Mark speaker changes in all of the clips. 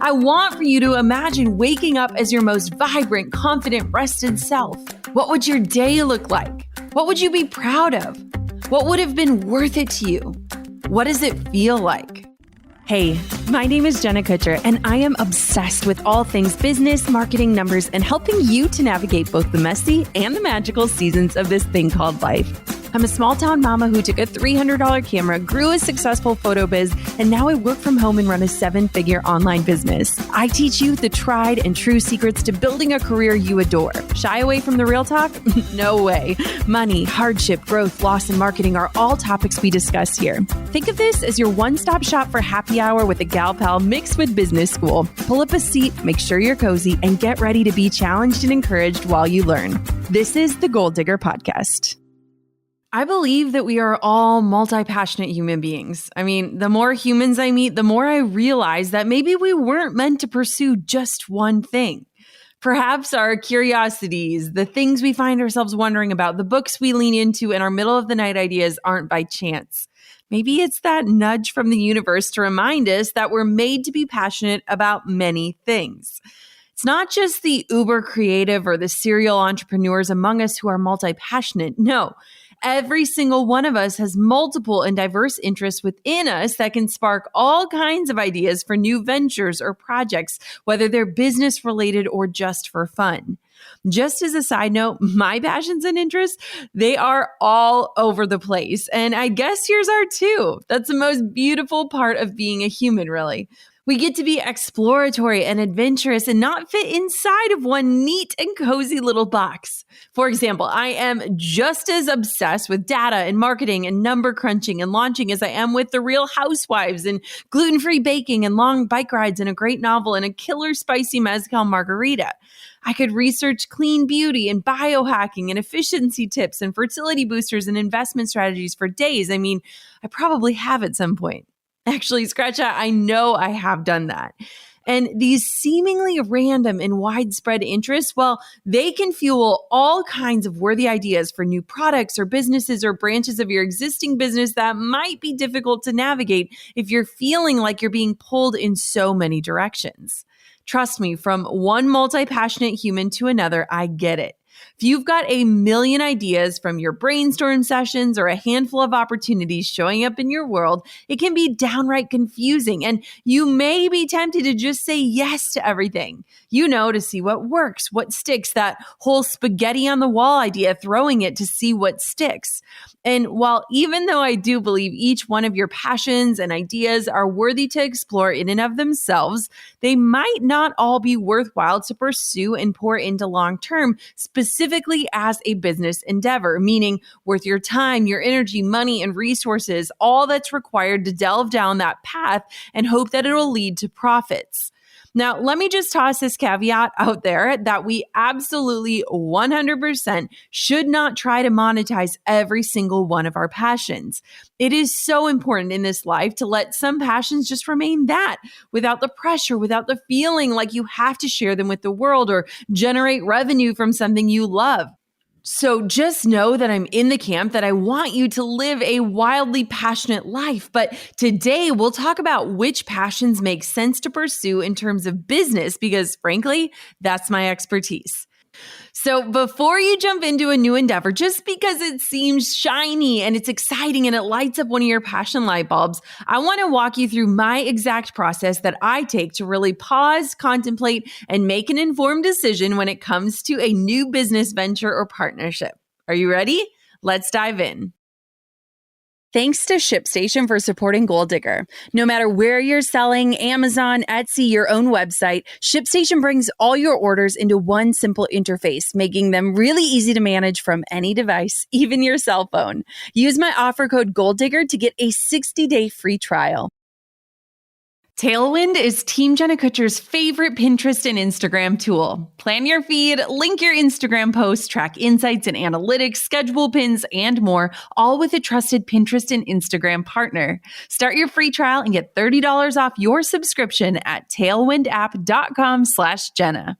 Speaker 1: I want for you to imagine waking up as your most vibrant, confident, rested self. What would your day look like? What would you be proud of? What would have been worth it to you? What does it feel like? Hey, my name is Jenna Kutcher, and I am obsessed with all things business, marketing, numbers, and helping you to navigate both the messy and the magical seasons of this thing called life. I'm a small-town mama who took a $300 camera, grew a successful photo biz, and now I work from home and run a 7-figure online business. I teach you the tried and true secrets to building a career you adore. Shy away from the real talk? No way. Money, hardship, growth, loss, and marketing are all topics we discuss here. Think of this as your one-stop shop for happy hour with a gal pal mixed with business school. Pull up a seat, make sure you're cozy, and get ready to be challenged and encouraged while you learn. This is the Goal Digger Podcast. I believe that we are all multi-passionate human beings. I mean, the more humans I meet, the more I realize that maybe we weren't meant to pursue just one thing. Perhaps our curiosities, the things we find ourselves wondering about, the books we lean into, and our middle of the night ideas aren't by chance. Maybe it's that nudge from the universe to remind us that we're made to be passionate about many things. It's not just the uber creative or the serial entrepreneurs among us who are multi-passionate. No. Every single one of us has multiple and diverse interests within us that can spark all kinds of ideas for new ventures or projects, whether they're business related or just for fun. Just as a side note, my passions and interests, they are all over the place. And I guess yours are too. That's the most beautiful part of being a human, really. We get to be exploratory and adventurous and not fit inside of one neat and cozy little box. For example, I am just as obsessed with data and marketing and number crunching and launching as I am with the Real Housewives and gluten-free baking and long bike rides and a great novel and a killer spicy mezcal margarita. I could research clean beauty and biohacking and efficiency tips and fertility boosters and investment strategies for days. I mean, I probably have at some point. Actually, scratch that. I know I have done that. And these seemingly random and widespread interests, well, they can fuel all kinds of worthy ideas for new products or businesses or branches of your existing business that might be difficult to navigate if you're feeling like you're being pulled in so many directions. Trust me, from one multi-passionate human to another, I get it. If you've got a million ideas from your brainstorm sessions or a handful of opportunities showing up in your world, it can be downright confusing, and you may be tempted to just say yes to everything. To see what works, what sticks, that whole spaghetti on the wall idea, throwing it to see what sticks. And while even though I do believe each one of your passions and ideas are worthy to explore in and of themselves, they might not all be worthwhile to pursue and pour into long term, specifically as a business endeavor, meaning worth your time, your energy, money, and resources, all that's required to delve down that path and hope that it'll lead to profits. Now, let me just toss this caveat out there that we absolutely 100% should not try to monetize every single one of our passions. It is so important in this life to let some passions just remain that, without the pressure, without the feeling like you have to share them with the world or generate revenue from something you love. So just know that I'm in the camp that I want you to live a wildly passionate life. But today we'll talk about which passions make sense to pursue in terms of business, because frankly, that's my expertise. So before you jump into a new endeavor, just because it seems shiny and it's exciting and it lights up one of your passion light bulbs, I want to walk you through my exact process that I take to really pause, contemplate, and make an informed decision when it comes to a new business venture or partnership. Are you ready? Let's dive in. Thanks to ShipStation for supporting Goal Digger. No matter where you're selling, Amazon, Etsy, your own website, ShipStation brings all your orders into one simple interface, making them really easy to manage from any device, even your cell phone. Use my offer code GOALDIGGER to get a 60-day free trial. Tailwind is Team Jenna Kutcher's favorite Pinterest and Instagram tool. Plan your feed, link your Instagram posts, track insights and analytics, schedule pins, and more, all with a trusted Pinterest and Instagram partner. Start your free trial and get $30 off your subscription at tailwindapp.com/Jenna.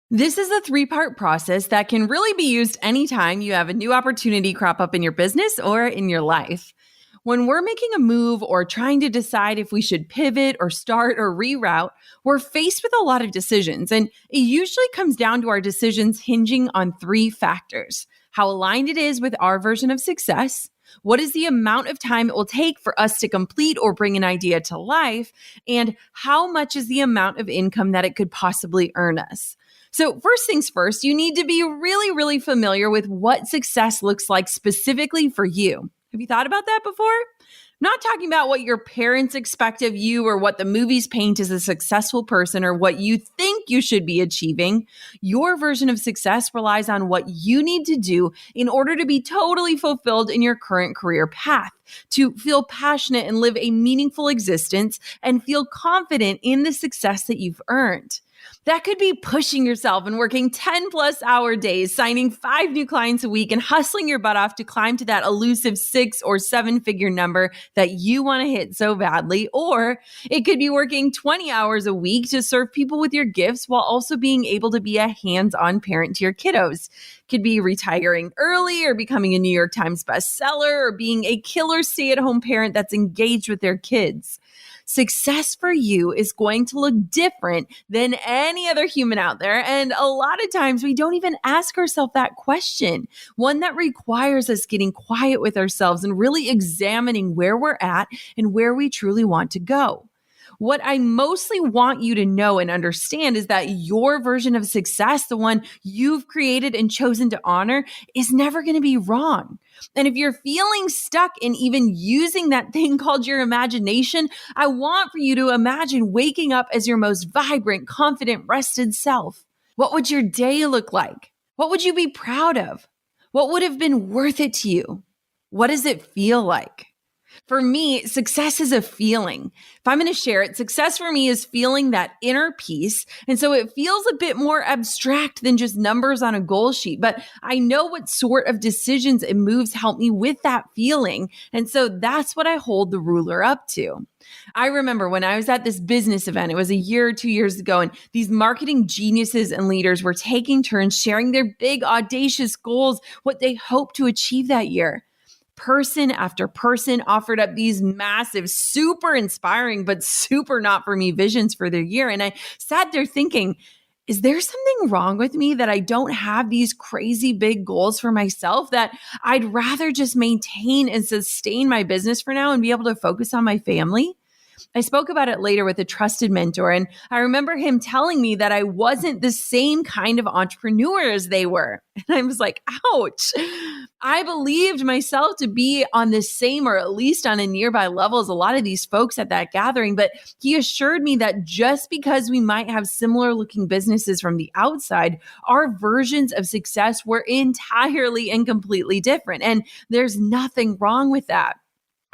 Speaker 1: This is a 3-part process that can really be used anytime you have a new opportunity crop up in your business or in your life. When we're making a move or trying to decide if we should pivot or start or reroute, we're faced with a lot of decisions. And it usually comes down to our decisions hinging on three factors: how aligned it is with our version of success, what is the amount of time it will take for us to complete or bring an idea to life, and how much is the amount of income that it could possibly earn us. So first things first, you need to be really, really familiar with what success looks like specifically for you. Have you thought about that before? I'm not talking about what your parents expect of you or what the movies paint as a successful person or what you think you should be achieving. Your version of success relies on what you need to do in order to be totally fulfilled in your current career path, to feel passionate and live a meaningful existence and feel confident in the success that you've earned. That could be pushing yourself and working 10+ hour days, signing 5 new clients a week, and hustling your butt off to climb to that elusive 6 or 7-figure number that you want to hit so badly. Or it could be working 20 hours a week to serve people with your gifts while also being able to be a hands-on parent to your kiddos. Could be retiring early or becoming a New York Times bestseller or being a killer stay-at-home parent that's engaged with their kids. Success for you is going to look different than any other human out there. And a lot of times we don't even ask ourselves that question, one that requires us getting quiet with ourselves and really examining where we're at and where we truly want to go. What I mostly want you to know and understand is that your version of success, the one you've created and chosen to honor, is never going to be wrong. And if you're feeling stuck in even using that thing called your imagination, I want for you to imagine waking up as your most vibrant, confident, rested self. What would your day look like? What would you be proud of? What would have been worth it to you? What does it feel like? For me, success is a feeling. If I'm going to share it, success for me is feeling that inner peace. And so it feels a bit more abstract than just numbers on a goal sheet, but I know what sort of decisions and moves help me with that feeling. And so that's what I hold the ruler up to. I remember when I was at this business event, it was a year or 2 years ago, and these marketing geniuses and leaders were taking turns sharing their big, audacious goals, what they hope to achieve that year. Person after person offered up these massive, super inspiring, but super not for me visions for their year. And I sat there thinking, is there something wrong with me that I don't have these crazy big goals for myself, that I'd rather just maintain and sustain my business for now and be able to focus on my family? I spoke about it later with a trusted mentor, and I remember him telling me that I wasn't the same kind of entrepreneur as they were. And I was like, ouch. I believed myself to be on the same or at least on a nearby level as a lot of these folks at that gathering. But he assured me that just because we might have similar looking businesses from the outside, our versions of success were entirely and completely different. And there's nothing wrong with that.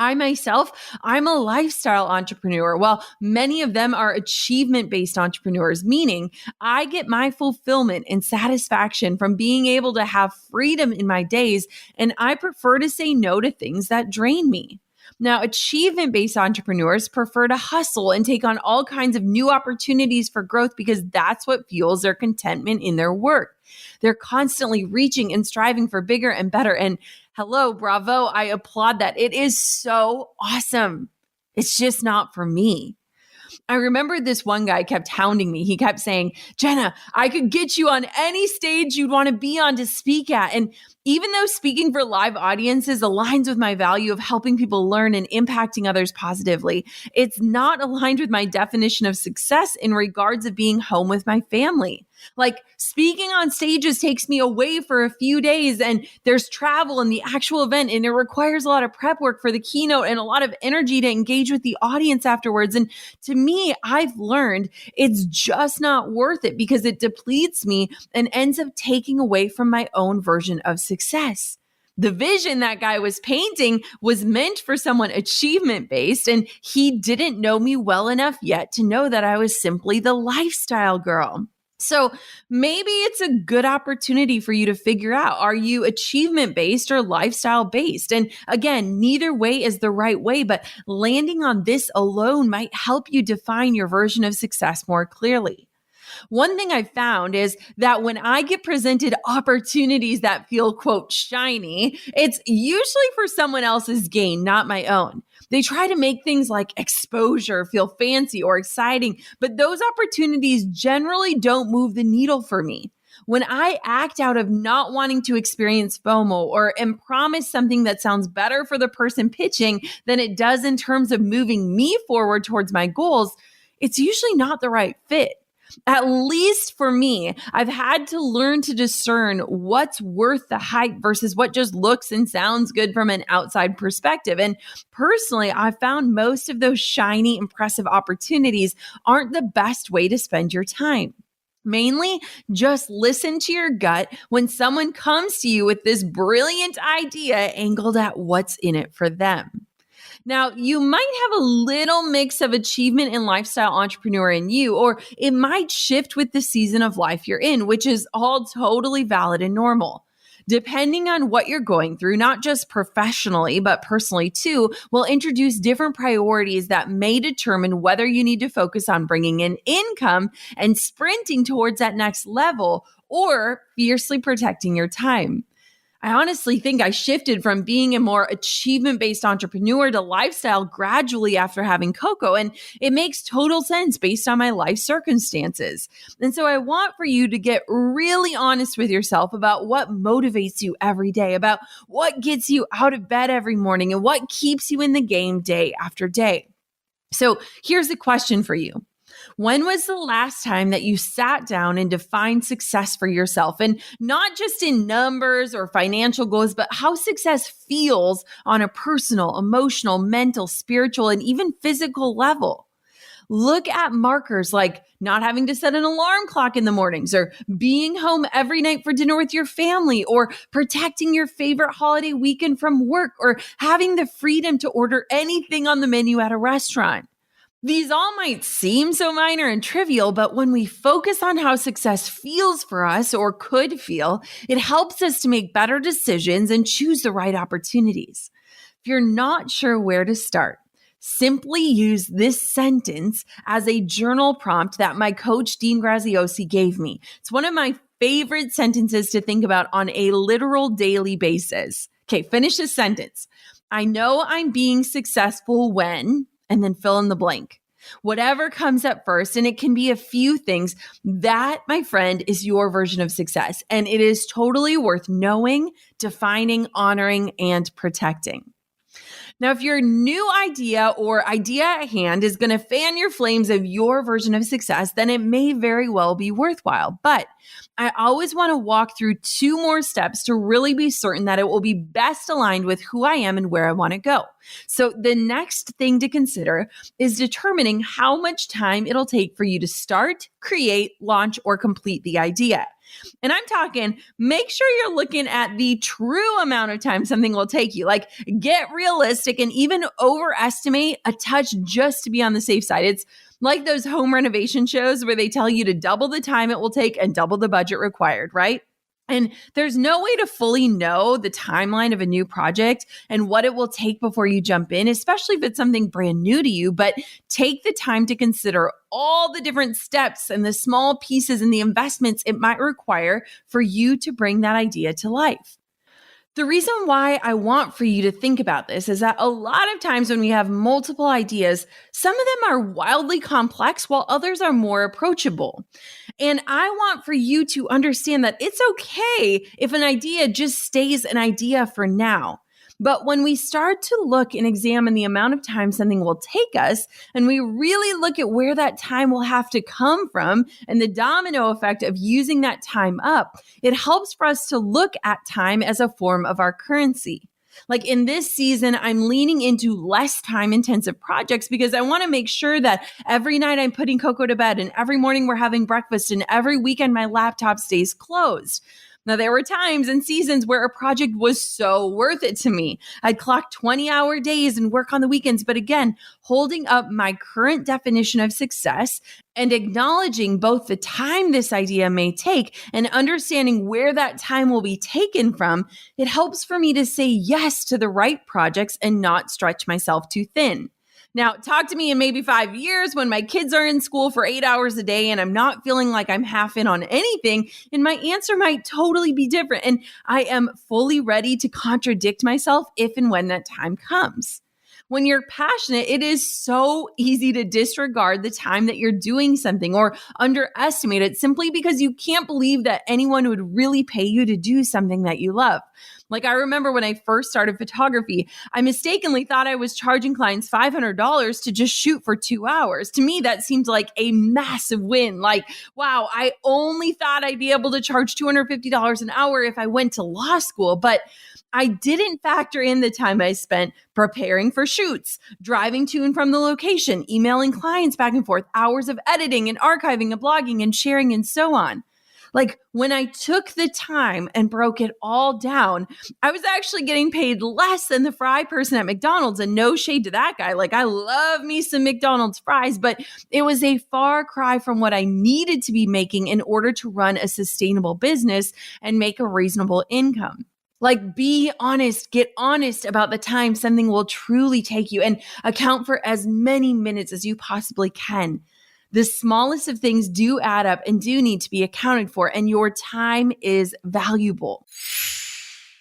Speaker 1: I'm a lifestyle entrepreneur. While many of them are achievement-based entrepreneurs, meaning I get my fulfillment and satisfaction from being able to have freedom in my days, and I prefer to say no to things that drain me. Now, achievement-based entrepreneurs prefer to hustle and take on all kinds of new opportunities for growth because that's what fuels their contentment in their work. They're constantly reaching and striving for bigger and better. And hello, bravo, I applaud that. It is so awesome. It's just not for me. I remember this one guy kept hounding me. He kept saying, Jenna, I could get you on any stage you'd want to be on to speak at. And even though speaking for live audiences aligns with my value of helping people learn and impacting others positively, it's not aligned with my definition of success in regards of being home with my family. Like, speaking on stages takes me away for a few days, and there's travel in the actual event, and it requires a lot of prep work for the keynote and a lot of energy to engage with the audience afterwards. And to me, I've learned it's just not worth it because it depletes me and ends up taking away from my own version of success. The vision that guy was painting was meant for someone achievement-based, and he didn't know me well enough yet to know that I was simply the lifestyle girl. So maybe it's a good opportunity for you to figure out, are you achievement-based or lifestyle-based? And again, neither way is the right way, but landing on this alone might help you define your version of success more clearly. One thing I've found is that when I get presented opportunities that feel, quote, shiny, it's usually for someone else's gain, not my own. They try to make things like exposure feel fancy or exciting, but those opportunities generally don't move the needle for me. When I act out of not wanting to experience FOMO or am promised something that sounds better for the person pitching than it does in terms of moving me forward towards my goals, it's usually not the right fit. At least for me, I've had to learn to discern what's worth the hype versus what just looks and sounds good from an outside perspective. And personally, I've found most of those shiny, impressive opportunities aren't the best way to spend your time. Mainly, just listen to your gut when someone comes to you with this brilliant idea angled at what's in it for them. Now, you might have a little mix of achievement and lifestyle entrepreneur in you, or it might shift with the season of life you're in, which is all totally valid and normal. Depending on what you're going through, not just professionally, but personally too, will introduce different priorities that may determine whether you need to focus on bringing in income and sprinting towards that next level or fiercely protecting your time. I honestly think I shifted from being a more achievement-based entrepreneur to lifestyle gradually after having Coco, and it makes total sense based on my life circumstances. And so I want for you to get really honest with yourself about what motivates you every day, about what gets you out of bed every morning, and what keeps you in the game day after day. So here's the question for you. When was the last time that you sat down and defined success for yourself? And not just in numbers or financial goals, but how success feels on a personal, emotional, mental, spiritual, and even physical level. Look at markers like not having to set an alarm clock in the mornings, or being home every night for dinner with your family, or protecting your favorite holiday weekend from work, or having the freedom to order anything on the menu at a restaurant. These all might seem so minor and trivial, but when we focus on how success feels for us or could feel, it helps us to make better decisions and choose the right opportunities. If you're not sure where to start, simply use this sentence as a journal prompt that my coach, Dean Graziosi, gave me. It's one of my favorite sentences to think about on a literal daily basis. Okay, finish this sentence. I know I'm being successful when... and then fill in the blank. Whatever comes up first, and it can be a few things, that, my friend, is your version of success. And it is totally worth knowing, defining, honoring, and protecting. Now, if your new idea or idea at hand is going to fan your flames of your version of success, then it may very well be worthwhile. But I always want to walk through 2 more steps to really be certain that it will be best aligned with who I am and where I want to go. So the next thing to consider is determining how much time it'll take for you to start, create, launch, or complete the idea. And I'm talking, make sure you're looking at the true amount of time something will take you. Like, get realistic and even overestimate a touch just to be on the safe side. It's like those home renovation shows where they tell you to double the time it will take and double the budget required, right? And there's no way to fully know the timeline of a new project and what it will take before you jump in, especially if it's something brand new to you. But take the time to consider all the different steps and the small pieces and the investments it might require for you to bring that idea to life. The reason why I want for you to think about this is that a lot of times when we have multiple ideas, some of them are wildly complex while others are more approachable. And I want for you to understand that it's okay if an idea just stays an idea for now. But when we start to look and examine the amount of time something will take us, and we really look at where that time will have to come from and the domino effect of using that time up, it helps for us to look at time as a form of our currency. Like in this season, I'm leaning into less time-intensive projects because I want to make sure that every night I'm putting Coco to bed, and every morning we're having breakfast, and every weekend my laptop stays closed. Now, there were times and seasons where a project was so worth it to me. I'd clock 20-hour days and work on the weekends. But again, holding up my current definition of success and acknowledging both the time this idea may take and understanding where that time will be taken from, it helps for me to say yes to the right projects and not stretch myself too thin. Now, talk to me in maybe 5 years when my kids are in school for 8 hours a day and I'm not feeling like I'm half in on anything, and my answer might totally be different. And I am fully ready to contradict myself if and when that time comes. When you're passionate, it is so easy to disregard the time that you're doing something or underestimate it simply because you can't believe that anyone would really pay you to do something that you love. Like, I remember when I first started photography, I mistakenly thought I was charging clients $500 to just shoot for 2 hours. To me, that seemed like a massive win. Like, wow, I only thought I'd be able to charge $250 an hour if I went to law school. But I didn't factor in the time I spent preparing for shoots, driving to and from the location, emailing clients back and forth, hours of editing and archiving and blogging and sharing and so on. Like, when I took the time and broke it all down, I was actually getting paid less than the fry person at McDonald's, and no shade to that guy. Like, I love me some McDonald's fries, but it was a far cry from what I needed to be making in order to run a sustainable business and make a reasonable income. Like, be honest, get honest about the time something will truly take you and account for as many minutes as you possibly can. The smallest of things do add up and do need to be accounted for, and your time is valuable.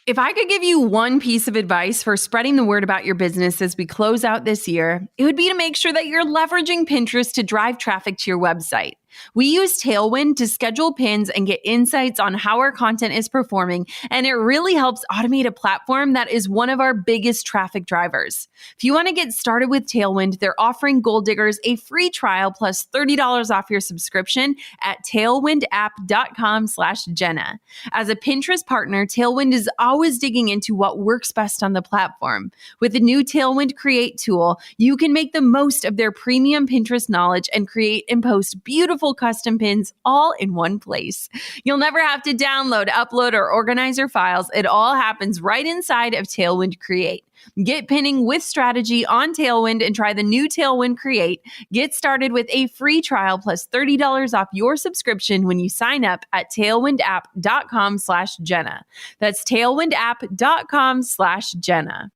Speaker 1: If I could give you one piece of advice for spreading the word about your business as we close out this year, it would be to make sure that you're leveraging Pinterest to drive traffic to your website. We use Tailwind to schedule pins and get insights on how our content is performing, and it really helps automate a platform that is one of our biggest traffic drivers. If you want to get started with Tailwind, they're offering Goal Diggers a free trial plus $30 off your subscription at tailwindapp.com/Jenna. As a Pinterest partner, Tailwind is always digging into what works best on the platform. With the new Tailwind Create tool, you can make the most of their premium Pinterest knowledge and create and post beautiful custom pins all in one place. You'll never have to download, upload, or organize your files. It all happens right inside of Tailwind Create. Get pinning with strategy on Tailwind and try the new Tailwind Create. Get started with a free trial plus $30 off your subscription when you sign up at tailwindapp.com/Jenna. That's tailwindapp.com/Jenna.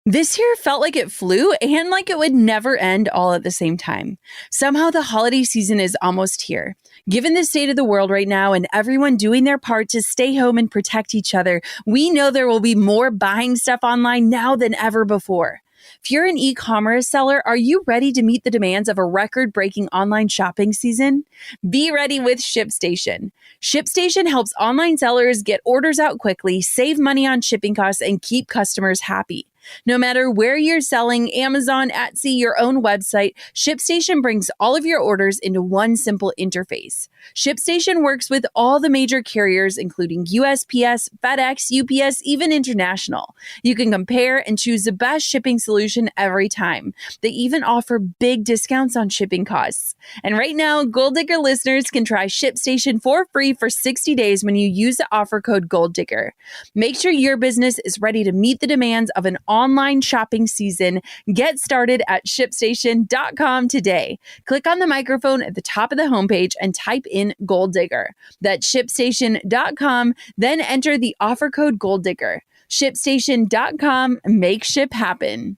Speaker 1: This year felt like it flew and like it would never end all at the same time. Somehow the holiday season is almost here. Given the state of the world right now and everyone doing their part to stay home and protect each other, we know there will be more buying stuff online now than ever before. If you're an e-commerce seller, are you ready to meet the demands of a record-breaking online shopping season? Be ready with ShipStation. ShipStation helps online sellers get orders out quickly, save money on shipping costs, and keep customers happy. No matter where you're selling, Amazon, Etsy, your own website, ShipStation brings all of your orders into one simple interface. ShipStation works with all the major carriers, including USPS, FedEx, UPS, even international. You can compare and choose the best shipping solution every time. They even offer big discounts on shipping costs. And right now, Goal Digger listeners can try ShipStation for free for 60 days when you use the offer code GOLDDIGGER. Make sure your business is ready to meet the demands of an online shopping season. Get started at ShipStation.com today. Click on the microphone at the top of the homepage and type in Goal Digger. That's ShipStation.com. Then enter the offer code Goal Digger. ShipStation.com. Make ship happen.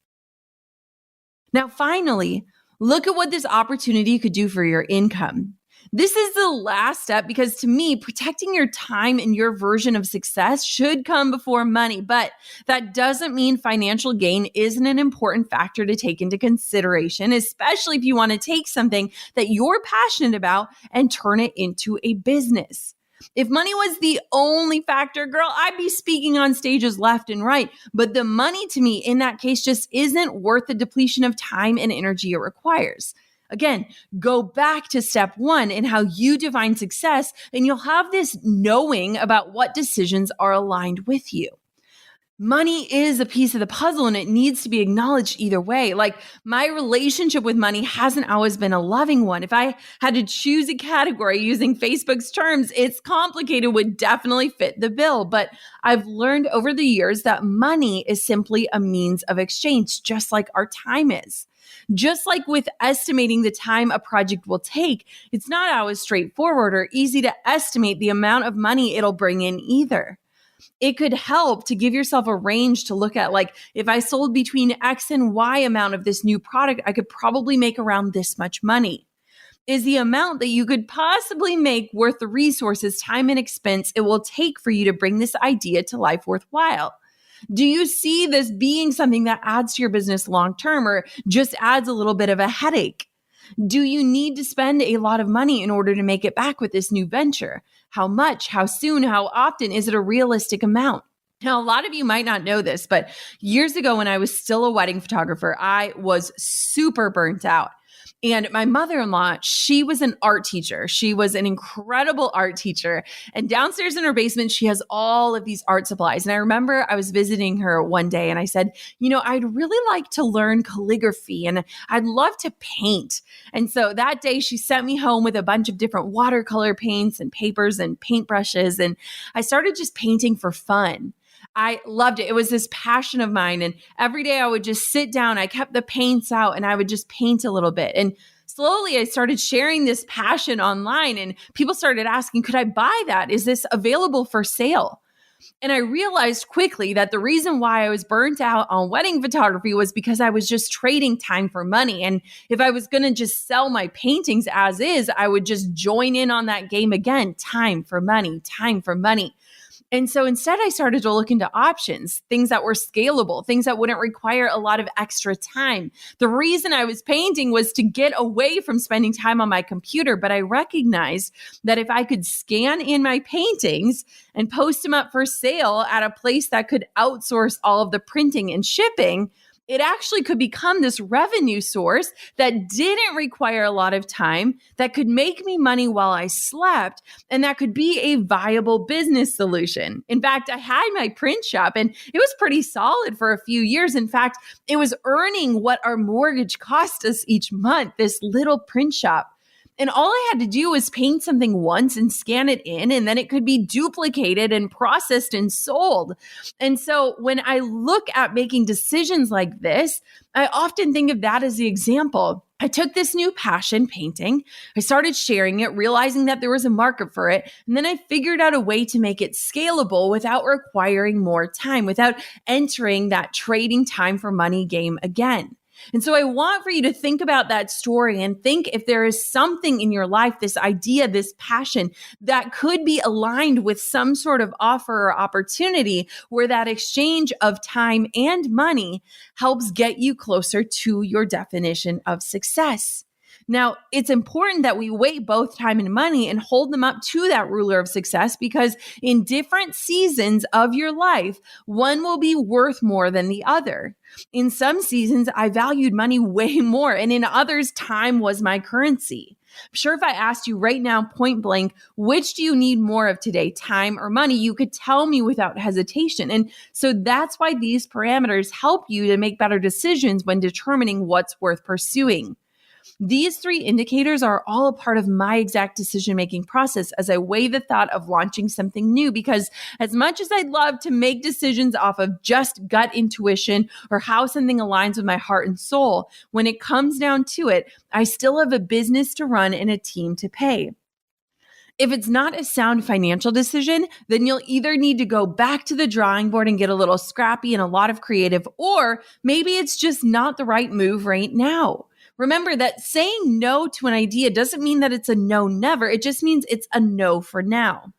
Speaker 1: Now, finally, look at what this opportunity could do for your income. This is the last step because to me, protecting your time and your version of success should come before money, but that doesn't mean financial gain isn't an important factor to take into consideration, especially if you want to take something that you're passionate about and turn it into a business. If money was the only factor, girl, I'd be speaking on stages left and right. But the money to me in that case just isn't worth the depletion of time and energy it requires. Again, go back to step one in how you define success, and you'll have this knowing about what decisions are aligned with you. Money is a piece of the puzzle and it needs to be acknowledged either way. Like, my relationship with money hasn't always been a loving one. If I had to choose a category using Facebook's terms, it's complicated would definitely fit the bill. But I've learned over the years that money is simply a means of exchange, just like our time is. Just like with estimating the time a project will take, it's not always straightforward or easy to estimate the amount of money it'll bring in either. It could help to give yourself a range to look at, like, if I sold between X and Y amount of this new product, I could probably make around this much money. Is the amount that you could possibly make worth the resources, time, and expense it will take for you to bring this idea to life worthwhile? Do you see this being something that adds to your business long term, or just adds a little bit of a headache? Do you need to spend a lot of money in order to make it back with this new venture? How much? How soon? How often? Is it a realistic amount? Now, a lot of you might not know this, but years ago when I was still a wedding photographer, I was super burnt out. And my mother-in-law, she was an art teacher. She was an incredible art teacher. And downstairs in her basement, she has all of these art supplies. And I remember I was visiting her one day and I said, I'd really like to learn calligraphy and I'd love to paint. And so that day she sent me home with a bunch of different watercolor paints and papers and paintbrushes. And I started just painting for fun. I loved it. It was this passion of mine. And every day I would just sit down, I kept the paints out and I would just paint a little bit. And slowly I started sharing this passion online and people started asking, could I buy that? Is this available for sale? And I realized quickly that the reason why I was burnt out on wedding photography was because I was just trading time for money. And if I was going to just sell my paintings as is, I would just join in on that game again, time for money, time for money. And so instead, I started to look into options, things that were scalable, things that wouldn't require a lot of extra time. The reason I was painting was to get away from spending time on my computer, but I recognized that if I could scan in my paintings and post them up for sale at a place that could outsource all of the printing and shipping, it actually could become this revenue source that didn't require a lot of time, that could make me money while I slept, and that could be a viable business solution. In fact, I had my print shop and it was pretty solid for a few years. In fact, it was earning what our mortgage cost us each month, this little print shop. And all I had to do was paint something once and scan it in, and then it could be duplicated and processed and sold. And so when I look at making decisions like this, I often think of that as the example. I took this new passion, painting. I started sharing it, realizing that there was a market for it. And then I figured out a way to make it scalable without requiring more time, without entering that trading time for money game again. And so I want for you to think about that story and think if there is something in your life, this idea, this passion that could be aligned with some sort of offer or opportunity where that exchange of time and money helps get you closer to your definition of success. Now, it's important that we weigh both time and money and hold them up to that ruler of success, because in different seasons of your life, one will be worth more than the other. In some seasons, I valued money way more, and in others, time was my currency. I'm sure if I asked you right now, point blank, which do you need more of today, time or money, you could tell me without hesitation. And so that's why these parameters help you to make better decisions when determining what's worth pursuing. These three indicators are all a part of my exact decision-making process as I weigh the thought of launching something new, because as much as I'd love to make decisions off of just gut intuition or how something aligns with my heart and soul, when it comes down to it, I still have a business to run and a team to pay. If it's not a sound financial decision, then you'll either need to go back to the drawing board and get a little scrappy and a lot of creative, or maybe it's just not the right move right now. Remember that saying no to an idea doesn't mean that it's a no never. It just means it's a no for now.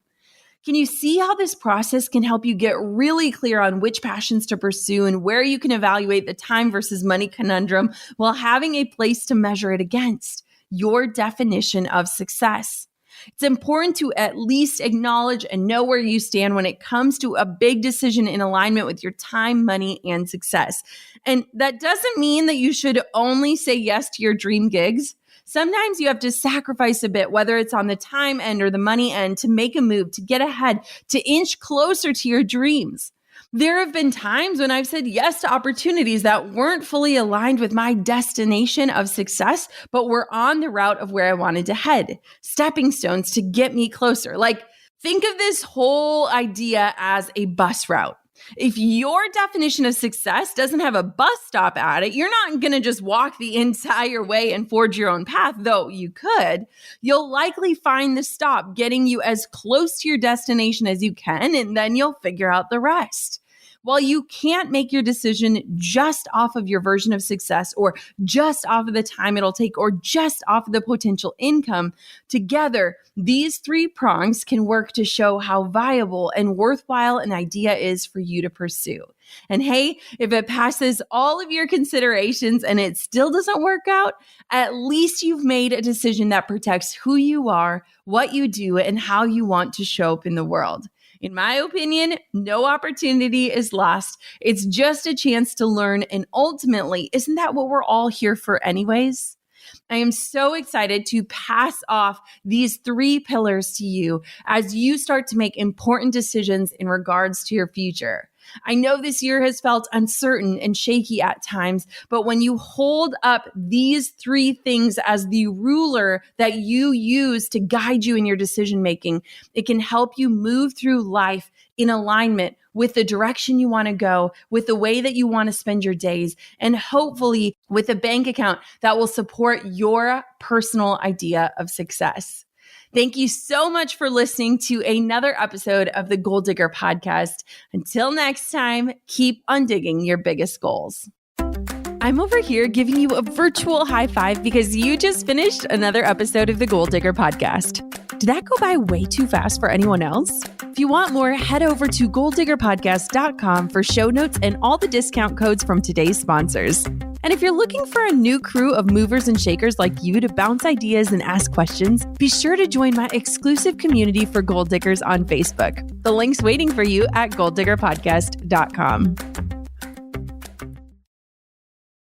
Speaker 1: Can you see how this process can help you get really clear on which passions to pursue and where you can evaluate the time versus money conundrum while having a place to measure it against? Your definition of success. It's important to at least acknowledge and know where you stand when it comes to a big decision in alignment with your time, money, and success. And that doesn't mean that you should only say yes to your dream gigs. Sometimes you have to sacrifice a bit, whether it's on the time end or the money end, to make a move, to get ahead, to inch closer to your dreams. There have been times when I've said yes to opportunities that weren't fully aligned with my destination of success, but were on the route of where I wanted to head. Stepping stones to get me closer. Like, think of this whole idea as a bus route. If your definition of success doesn't have a bus stop at it, you're not going to just walk the entire way and forge your own path, though you could. You'll likely find the stop getting you as close to your destination as you can, and then you'll figure out the rest. While you can't make your decision just off of your version of success or just off of the time it'll take or just off of the potential income, together, these three prongs can work to show how viable and worthwhile an idea is for you to pursue. And hey, if it passes all of your considerations and it still doesn't work out, at least you've made a decision that protects who you are, what you do, and how you want to show up in the world. In my opinion, no opportunity is lost. It's just a chance to learn. And ultimately, isn't that what we're all here for anyways? I am so excited to pass off these three pillars to you as you start to make important decisions in regards to your future. I know this year has felt uncertain and shaky at times, but when you hold up these three things as the ruler that you use to guide you in your decision making, it can help you move through life in alignment with the direction you want to go, with the way that you want to spend your days, and hopefully with a bank account that will support your personal idea of success. Thank you so much for listening to another episode of the Goal Digger Podcast. Until next time, keep undigging your biggest goals. I'm over here giving you a virtual high five because you just finished another episode of the Goal Digger Podcast. Did that go by way too fast for anyone else? If you want more, head over to goaldiggerpodcast.com for show notes and all the discount codes from today's sponsors. And if you're looking for a new crew of movers and shakers like you to bounce ideas and ask questions, be sure to join my exclusive community for Goal Diggers on Facebook. The link's waiting for you at goaldiggerpodcast.com.